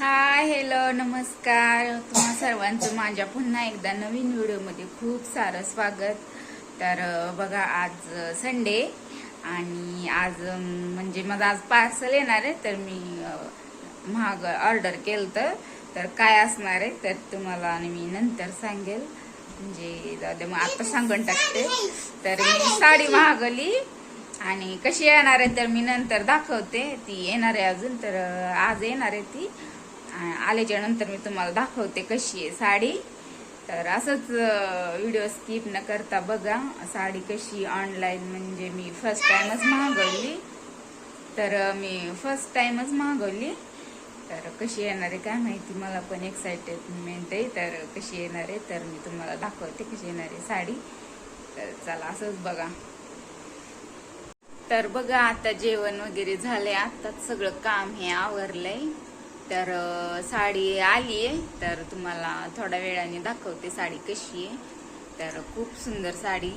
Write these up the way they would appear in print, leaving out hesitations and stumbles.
Hi hello नमस्कार. तुम्हा सर्वांचं माझ्या पुन्हा एकदा नवीन व्हिडिओमध्ये खूप सारं स्वागत. तर बघा आज संडे आणि आज म्हणजे माझं आज पार्सल येणार आहे. तर मी महाग ऑर्डर केलं तर काय असणार आहे तर तुम्हाला आणि मी नंतर सांगेल. म्हणजे जाऊ दे मग आता सांगून टाकते. तर मी साडी मागवली आणि कशी येणार आहे तर मी नंतर दाखवते. ती येणार आहे अजून तर आज येणार आहे ती. आल्याच्या नंतर मी तुम्हाला दाखवते कशी आहे साडी. तर असंच व्हिडिओ स्किप न करता बघा साडी कशी ऑनलाईन. म्हणजे मी फर्स्ट टाइमच मागवली. तर मी फर्स्ट टाइमच मागवली. तर कशी येणार आहे काय माहिती. मला पण एक्साइटेडमेंट आहे. तर कशी येणार आहे तर मी तुम्हाला दाखवते कशी येणार आहे साडी. तर चला असंच बघा. तर बघा आता जेवण वगैरे झाले. आताच सगळं काम हे आवरलंय. तर साडी आली आहे. तर तुम्हाला थोड्या वेळाने दाखवते साडी कशी आहे. तर खूप सुंदर साडी.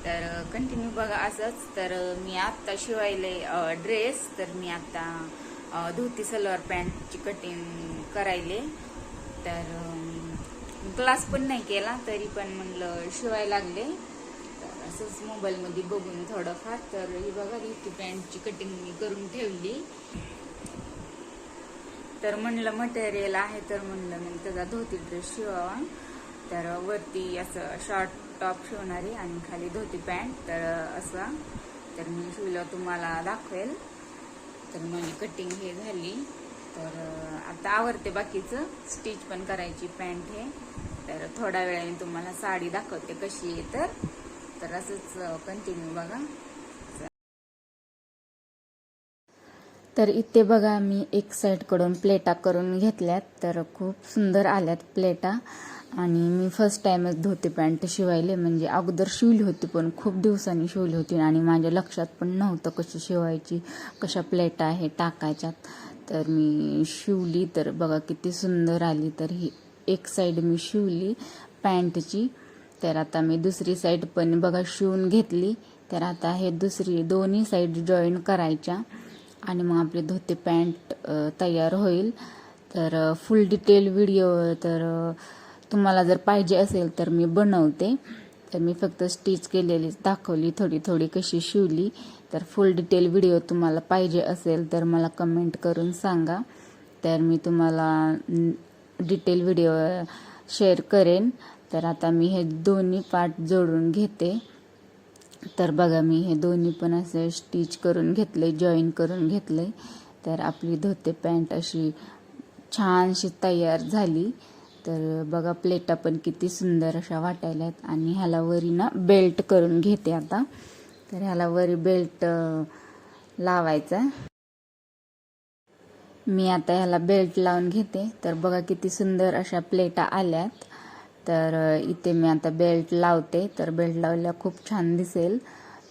तर कंटिन्यू बघा असंच. तर मी आत्ता शिवायले ड्रेस. तर मी आत्ता धोती सलवार पॅन्टची कटिंग करायले. तर क्लास पण नाही केला तरी पण म्हणलं शिवायला लागले. तर असंच मोबाईलमध्ये बघून थोडंफार. तर ही बघा धोती पॅन्टची कटिंग मी करून ठेवली. तर म्हणलं मटेरियल आहे तर म्हणलं मग त्याचा धोती ड्रेस शिवावा. तर वरती असं शॉर्ट टॉप शिवणारी आणि खाली धोती पॅन्ट. तर असा तर मी शिवलं तुम्हाला दाखवेल. तर माझी कटिंग हे झाली. तर आता आवरते बाकीचं स्टिच पण करायची पॅन्ट हे. तर थोड्या वेळाने तुम्हाला साडी दाखवते कशी आहे. तर असंच कंटिन्यू बघा. तर इथे बघा मी एक साईडकडून प्लेटा करून घेतल्यात. तर खूप सुंदर आल्यात प्लेटा. आणि मी फर्स्ट टाइमच धोती पॅन्ट शिवायले. म्हणजे अगोदर शिवली होती पण खूप दिवसांनी शिवली होती आणि माझ्या लक्षात पण नव्हतं कशी शिवायची, कशा प्लेटा हे टाकायच्यात. तर मी शिवली. तर बघा किती सुंदर आली. तर ही एक साईड मी शिवली पॅन्टची. तर आता मी दुसरी साईड पण बघा शिवून घेतली. तर आता हे दोन्ही साईड जॉईन करायच्या आणि मग आपली धोती पॅन्ट तयार होईल. तर फुल डिटेल व्हिडिओ तर तुम्हाला जर पाहिजे असेल तर मी बनवते. तर मी फक्त स्टिच केलेली दाखवली, थोडी थोडी कशी शिवली. तर फुल डिटेल व्हिडिओ तुम्हाला पाहिजे असेल तर मला कमेंट करून सांगा. तर मी तुम्हाला डिटेल व्हिडिओ शेअर करेन. तर आता मी हे दोन्ही पार्ट जोडून घेते. तर बघा मी हे दोन्ही पण असे स्टिच करून घेतले, जॉईन करून घेतले. तर आपली धोती पॅन्ट अशी छानशी तयार झाली. तर बघा प्लेटा पण किती सुंदर अशा वाटायल्यात. आणि ह्याला वरी ना बेल्ट करून घेते आता. तर ह्याला वरी बेल्ट लावायचा. मी आता ह्याला बेल्ट लावून घेते. तर बघा किती सुंदर अशा प्लेटा आल्यात. तर इथे मी आता बेल्ट लावते. तर बेल्ट लावल्यावर खूप छान दिसेल.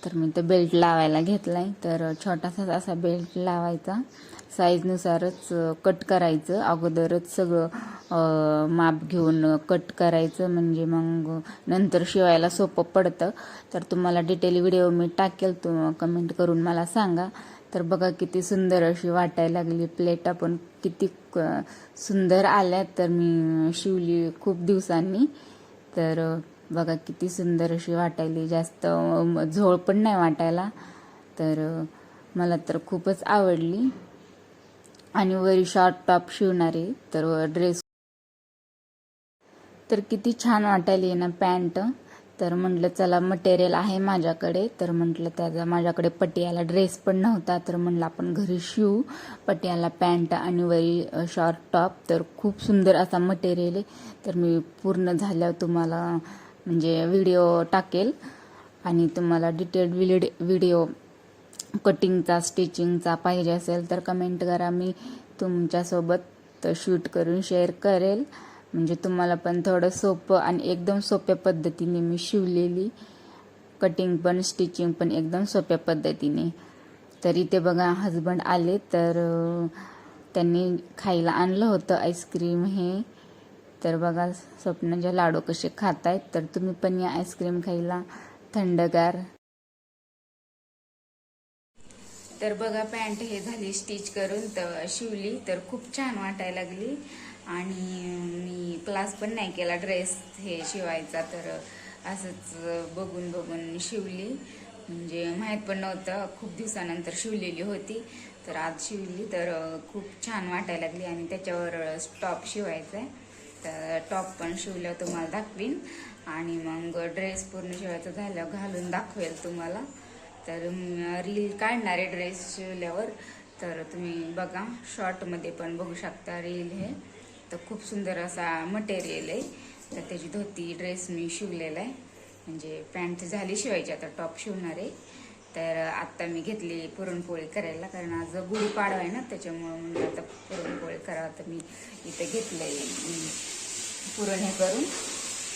तर मी ते बेल्ट लावायला घेतलाय. तर छोटासा असा बेल्ट लावायचा. साईजनुसारच कट करायचं. अगोदरच सगळं माप घेऊन कट करायचं. म्हणजे मग नंतर शिवायला सोपं पडतं. तर तुम्हाला डिटेल व्हिडिओ मी टाकेल. कमेंट करून मला सांगा. तर बघा किती सुंदर अशी वाटायला लागली. प्लेटा पण किती सुंदर आल्या. तर मी शिवली खूप दिवसांनी. तर बघा किती सुंदर अशी वाटायली. जास्त झोळ पण नाही वाटायला. तर मला तर खूपच आवडली. आणि वरी शॉर्ट टॉप शिवणारे तर ड्रेस तर किती छान वाटायली ना पॅन्ट. तर म्हटलं चला मटेरियल आहे माझ्याकडे. तर म्हटलं त्याचा माझ्याकडे पटियाला ड्रेस पण नव्हता. तर म्हटलं आपण घरी शिवू पटियाला पॅन्ट आणि वरी शॉर्ट टॉप. तर खूप सुंदर असा मटेरियल आहे. तर मी पूर्ण झाल्यावर तुम्हाला म्हणजे व्हिडिओ टाकेल. आणि तुम्हाला डिटेल्ड व्हिडिओ कटिंगचा स्टिचिंगचा पाहिजे असेल तर कमेंट करा. मी तुमच्यासोबत शूट करून शेअर करेल. म्हणजे तुम्हाला पण थोडं सोपं आणि एकदम सोप्या पद्धतीने मी शिवलेली. कटिंग पण स्टिचिंग पण एकदम सोप्या पद्धतीने. तर इथे बघा हजबंड आले. तर त्यांनी खायला आणलं होतं आईस्क्रीम हे. तर बघा स्वप्नाचे लाडू कसे खात आहेत. तर तुम्ही पण या आईस्क्रीम खायला थंडगार. तर बघा पॅन्ट हे झाली स्टिच करून तर शिवली तर खूप छान वाटायला लागली. आणि मी क्लास पण नाही केला ड्रेस हे शिवायचा, तर असंच बघून बघून शिवली. म्हणजे माहीत पण नव्हतं, खूप दिवसानंतर शिवलेली होती तर आज शिवली तर खूप छान वाटायला लागली. आणि त्याच्यावर टॉप शिवायचा आहे तर टॉप पण शिवल्यावर तुम्हाला दाखवीन. आणि मग ड्रेस पूर्ण शिवायचा झाल्यावर घालून दाखवेल तुम्हाला. तर रील काढणारे ड्रेस शिवल्यावर, तर तुम्ही बघा शॉर्टमध्ये पण बघू शकता रील. हे तर खूप सुंदर असा मटेरियल आहे. तर त्याची धोती ड्रेस मी शिवलेला आहे. म्हणजे पॅन्ट झाली शिवायची, आता टॉप शिवणार आहे. तर आत्ता मी घेतली पुरणपोळी करायला, कारण आज गुढीपाडवा आहे ना, त्याच्यामुळं म्हणजे आता पुरणपोळी करावं. तर मी इथं घेतलं आहे पुरण हे करून.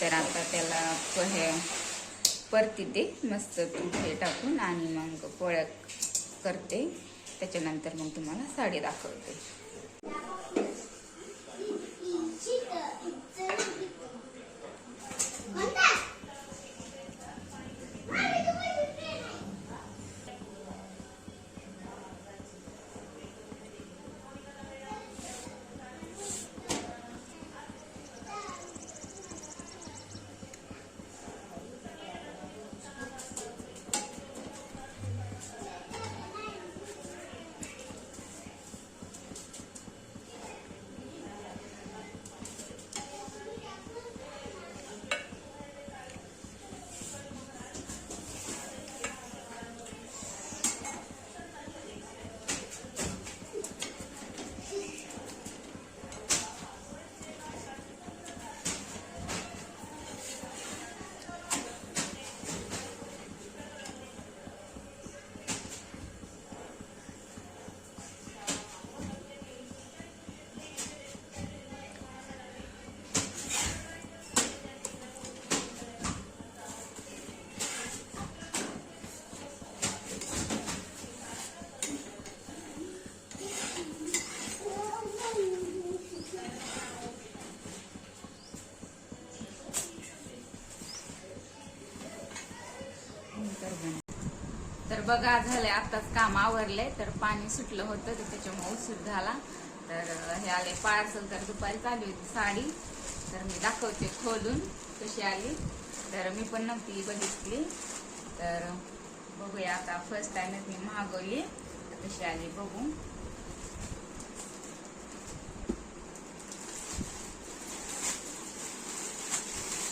तर आता त्याला हे परती दे मस्त तूप हे टाकून आणि मग पोळ्या करते. त्याच्यानंतर मग तुम्हाला साडी दाखवते. तर बघा झालंय आत्ताच काम आवरलंय. तर पाणी सुटलं होतं तर त्याच्यामुळे उशीर झाला. तर हे आले पार्सल. तर दुपारी चालू होती साडी, तर मी दाखवते खोलून कशी आली. तर मी पण नव्हती बघितली, तर बघूया आता. फर्स्ट टाइमच मी मागवली तर कशी आली बघू.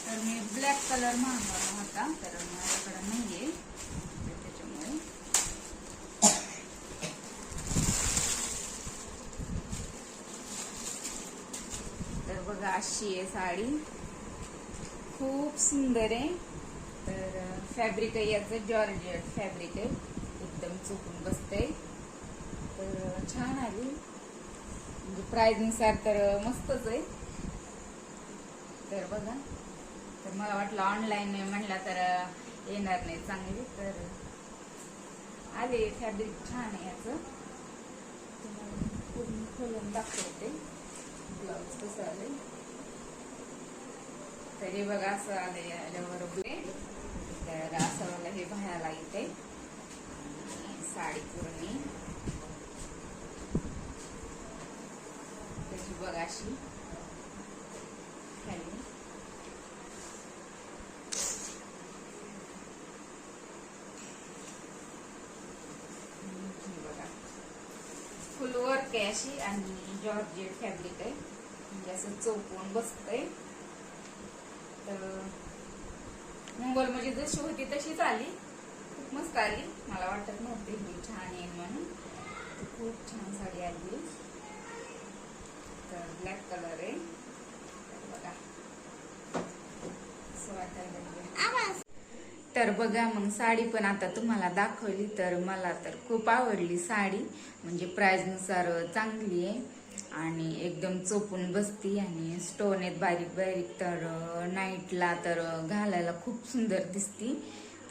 तर मी ब्लॅक कलर मागवला होता, तर माझ्याकडे नाहीये त्याच्यामुळे. तर बघा अशी आहे साडी, खूप सुंदर आहे. तर फॅब्रिक आहे याचं जॉर्जेट फॅब्रिक आहे, एकदम चुकून बसतंय. तर छान आली, म्हणजे प्राईजनुसार तर मस्तच आहे. तर बघा, तर मला वाटलं ऑनलाईन म्हणला तर येणार नाही चांगली, तर आले. फॅब्रिक छान आहे याचं. पूर्ण खोलून दाखवते ब्लाउज कसं आले. तरी बघा असं आले याच्यावर. तर असं मला हे बाहेर इथे साडी पूर्ण त्याची बघा अशी खाली. बघा फुल वर्क आहे अशी, आणि जॉर्जेट फॅब्रिक आहे, म्हणजे असं चौकोन बसतंय. तर मोबाईल म्हणजे जशी होती तशीच आली, खूप मस्त आली. मला वाटत नव्हते ही छान येईल म्हणून. खूप छान साडी आली. तर ब्लॅक कलर आहे, बघा असं वाटायला लागलं. तर बघा मग साडी पण आता तुम्हाला दाखवली. तर मला तर खूप आवडली साडी, म्हणजे प्राईजनुसार चांगली आहे आणि एकदम चोपून बसती, आणि स्टोन आहेत बारीक बारीक. तर नाईटला तर घालायला खूप सुंदर दिसती.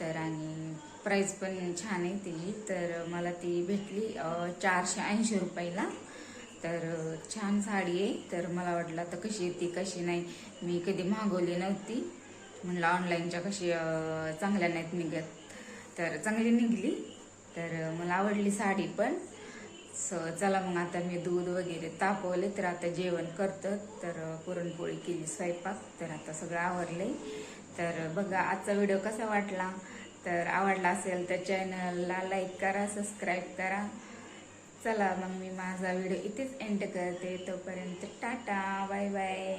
तर आणि प्राईस पण छान आहे तिची. तर मला ती भेटली 480 रुपयाला. तर छान साडी आहे. तर मला वाटलं आता कशी येते कशी नाही, मी कधी मागवली नव्हती. म्हणलं ऑनलाईनच्या कशी चांगल्या नाहीत निघत, तर चांगली निघली. तर तर मला आवडली साडी पण. चला मग आता मी दूध वगैरे तापवले, तर आता जेवण करतं. तर पुरणपोळी केली, स्वयंपाक, तर आता सगळं आवरलंय. तर बघा आजचा व्हिडिओ कसा वाटला, तर आवडला असेल तर चॅनलला लाईक करा, सबस्क्राईब करा. चला मग मी माझा व्हिडिओ इथेच एंड करते. तोपर्यंत टाटा, बाय बाय.